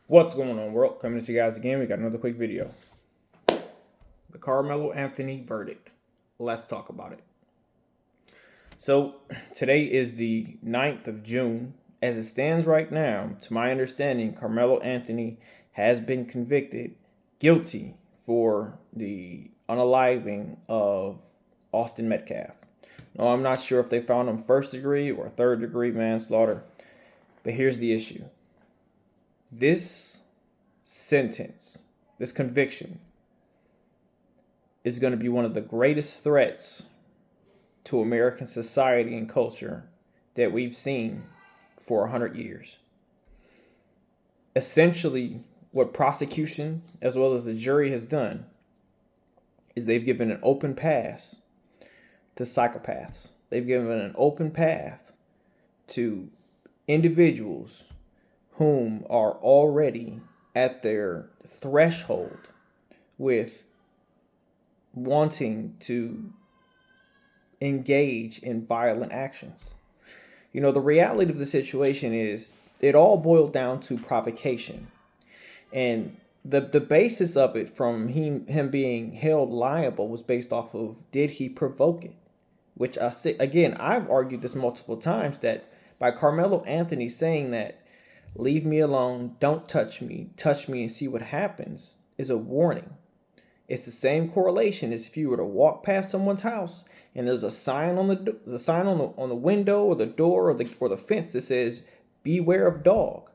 What's going on, world? Coming at you guys again. We got another quick video. The Carmelo Anthony verdict. Let's talk about it. So, today is the 9th of June. As it stands right now, to my understanding, Carmelo Anthony has been convicted guilty for the unaliving of Austin Metcalf. No, I'm not sure if they found him first degree or third degree manslaughter, but here's the issue. This sentence, this conviction, is going to be one of the greatest threats to American society and culture that we've seen for 100 years. Essentially, what prosecution as well as the jury has done is they've given an open pass to psychopaths. They've given an open path to individuals whom are already at their threshold with wanting to engage in violent actions. You know, the reality of the situation is it all boiled down to provocation. And the basis of it from him being held liable was based off of, did he provoke it? Which I say, again, I've argued this multiple times, that by Carmelo Anthony saying that, leave me alone, don't touch me and see what happens, is a warning. It's the same correlation as if you were to walk past someone's house and there's a sign on the sign on the window or the door or the fence that says, beware of dog.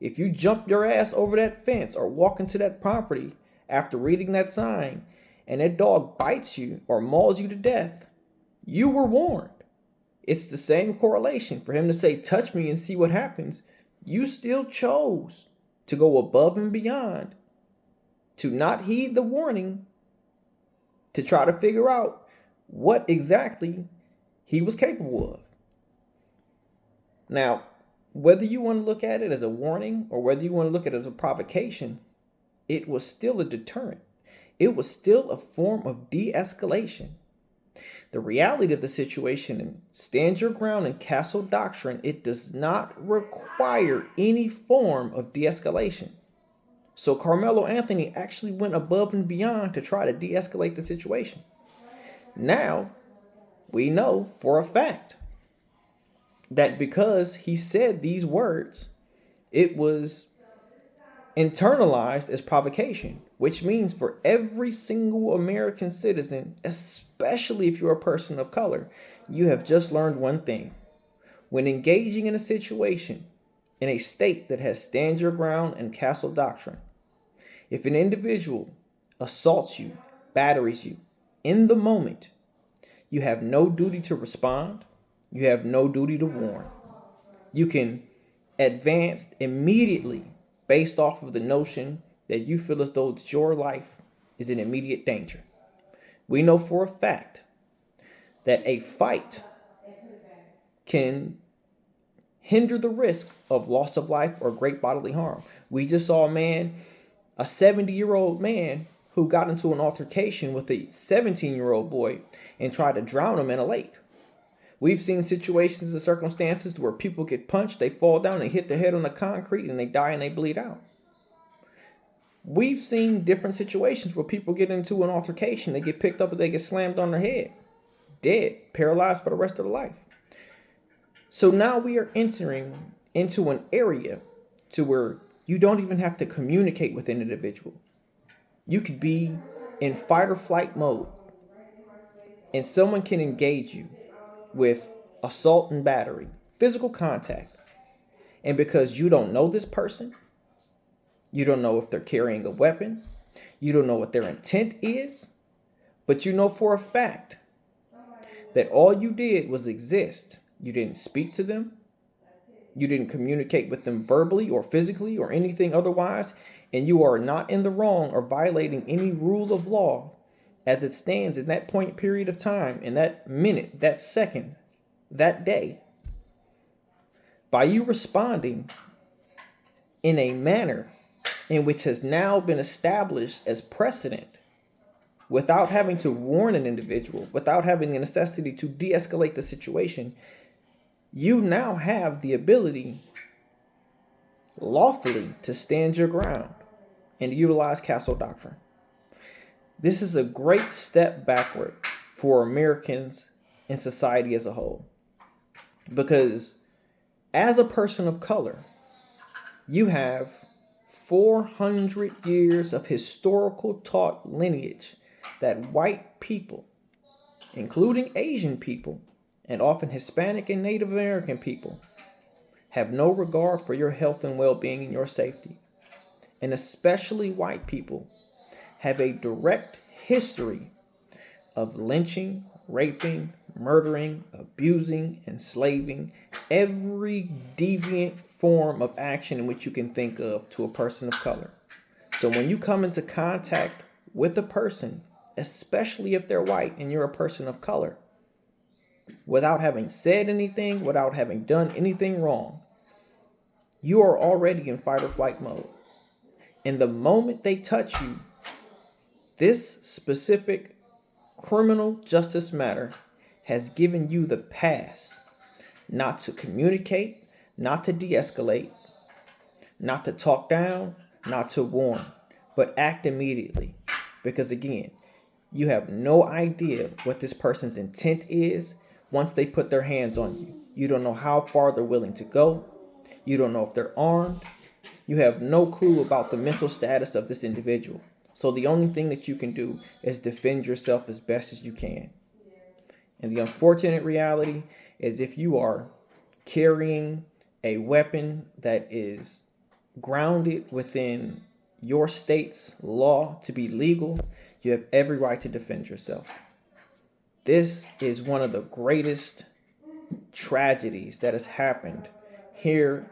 If you jump your ass over that fence or walk into that property after reading that sign and that dog bites you or mauls you to death, you were warned. It's the same correlation. For him to say, touch me and see what happens, you still chose to go above and beyond, to not heed the warning, to try to figure out what exactly he was capable of. Now, whether you want to look at it as a warning or whether you want to look at it as a provocation, it was still a deterrent. It was still a form of de-escalation. The reality of the situation in Stand Your Ground and Castle Doctrine, it does not require any form of de-escalation. So Carmelo Anthony actually went above and beyond to try to de-escalate the situation. Now, we know for a fact that because he said these words, it was internalized as provocation, which means for every single American citizen, especially if you're a person of color, you have just learned one thing. When engaging in a situation in a state that has Stand Your Ground and Castle Doctrine, if an individual assaults you, batteries you, in the moment, you have no duty to respond. You have no duty to warn. You can advance immediately based off of the notion that you feel as though your life is in immediate danger. We know for a fact that a fight can hinder the risk of loss of life or great bodily harm. We just saw a 70-year-old man who got into an altercation with a 17-year-old boy and tried to drown him in a lake. We've seen situations and circumstances where people get punched, they fall down, they hit their head on the concrete, and they die and they bleed out. We've seen different situations where people get into an altercation, they get picked up and they get slammed on their head, dead, paralyzed for the rest of their life. So now we are entering into an area to where you don't even have to communicate with an individual. You could be in fight or flight mode, and someone can engage you with assault and battery, physical contact. And because you don't know this person, you don't know if they're carrying a weapon, you don't know what their intent is, but you know for a fact that all you did was exist. You didn't speak to them. You didn't communicate with them verbally or physically or anything otherwise. And you are not in the wrong or violating any rule of law as it stands in that point period of time, in that minute, that second, that day. By you responding in a manner in which has now been established as precedent, without having to warn an individual, without having the necessity to de-escalate the situation, you now have the ability lawfully to stand your ground and utilize castle doctrine. This is a great step backward for Americans and society as a whole. Because as a person of color, you have 400 years of historical taught lineage that white people, including Asian people, and often Hispanic and Native American people, have no regard for your health and well-being and your safety. And especially white people have a direct history of lynching, raping, murdering, abusing, enslaving, every deviant form of action in which you can think of to a person of color. So when you come into contact with a person, especially if they're white and you're a person of color, without having said anything, without having done anything wrong, you are already in fight or flight mode. And the moment they touch you, this specific criminal justice matter has given you the pass not to communicate, not to de-escalate, not to talk down, not to warn, but act immediately. Because again, you have no idea what this person's intent is once they put their hands on you. You don't know how far they're willing to go. You don't know if they're armed. You have no clue about the mental status of this individual. So the only thing that you can do is defend yourself as best as you can. And the unfortunate reality is if you are carrying a weapon that is grounded within your state's law to be legal, you have every right to defend yourself. This is one of the greatest tragedies that has happened here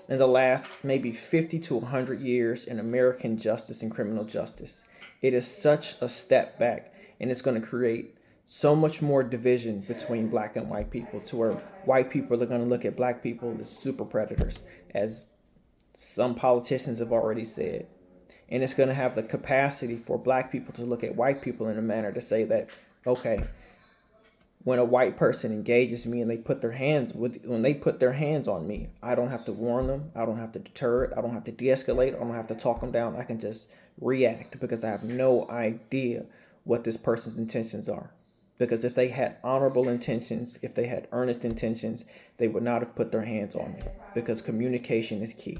in the last maybe 50 to 100 years in American justice and criminal justice. It is such a step back, and it's going to create so much more division between black and white people, to where white people are going to look at black people as super predators, as some politicians have already said. And it's going to have the capacity for black people to look at white people in a manner to say that, okay, when a white person engages me and they put their hands on me, I don't have to warn them, I don't have to deter it, I don't have to de-escalate, I don't have to talk them down. I can just react because I have no idea what this person's intentions are. Because if they had honorable intentions, if they had earnest intentions, they would not have put their hands on me, because communication is key.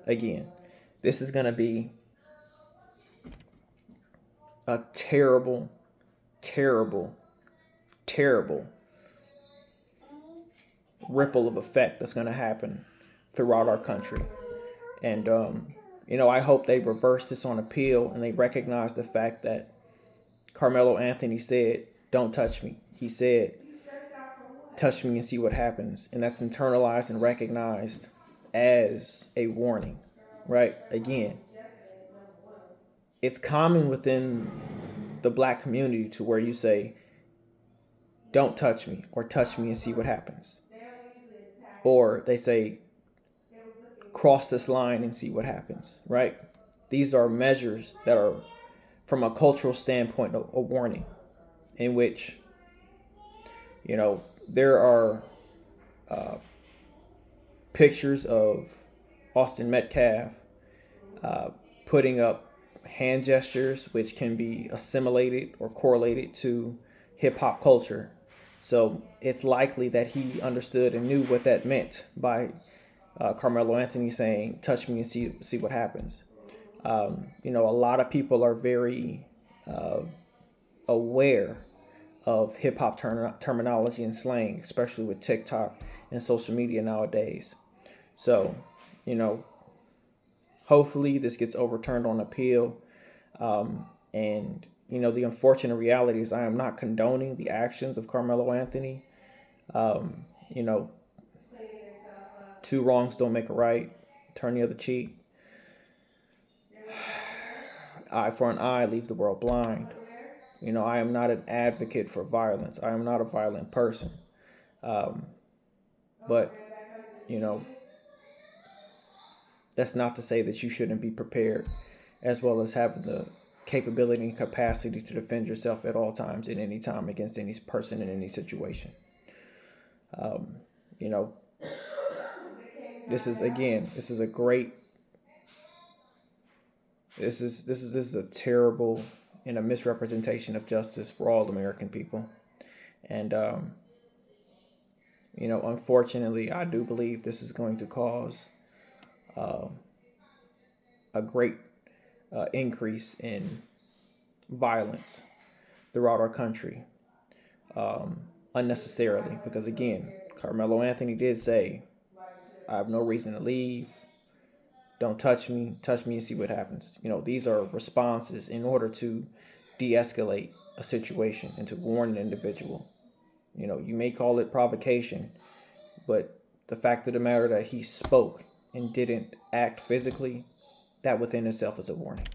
Again, this is going to be a terrible, terrible, terrible ripple of effect that's going to happen throughout our country. And, I hope they reverse this on appeal and they recognize the fact that Carmelo Anthony said, "Don't touch me." He said, "Touch me and see what happens." And that's internalized and recognized as a warning, right? Again, it's common within the black community to where you say, "Don't touch me," or "Touch me and see what happens." Or they say, "Cross this line and see what happens," right? These are measures that are, from a cultural standpoint, a warning, in which, there are pictures of Austin Metcalf putting up hand gestures which can be assimilated or correlated to hip hop culture. So it's likely that he understood and knew what that meant by Carmelo Anthony saying, "Touch me and see what happens." A lot of people are very aware of hip hop terminology and slang, especially with TikTok and social media nowadays. So, hopefully this gets overturned on appeal. And the unfortunate reality is I am not condoning the actions of Carmelo Anthony. You know, two wrongs don't make a right. Turn the other cheek. Eye for an eye leaves the world blind. I am not an advocate for violence. I am not a violent person. But, that's not to say that you shouldn't be prepared, as well as having the capability and capacity to defend yourself at all times, at any time, against any person in any situation. You know, This is, again, this is a great, this is a terrible and a misrepresentation of justice for all American people. And unfortunately, I do believe this is going to cause uh, a great increase in violence throughout our country, unnecessarily. Because again, Carmelo Anthony did say, "I have no reason to leave. Don't touch me. Touch me and see what happens." These are responses in order to de-escalate a situation and to warn an individual. You may call it provocation, but the fact of the matter that he spoke and didn't act physically, that within itself is a warning.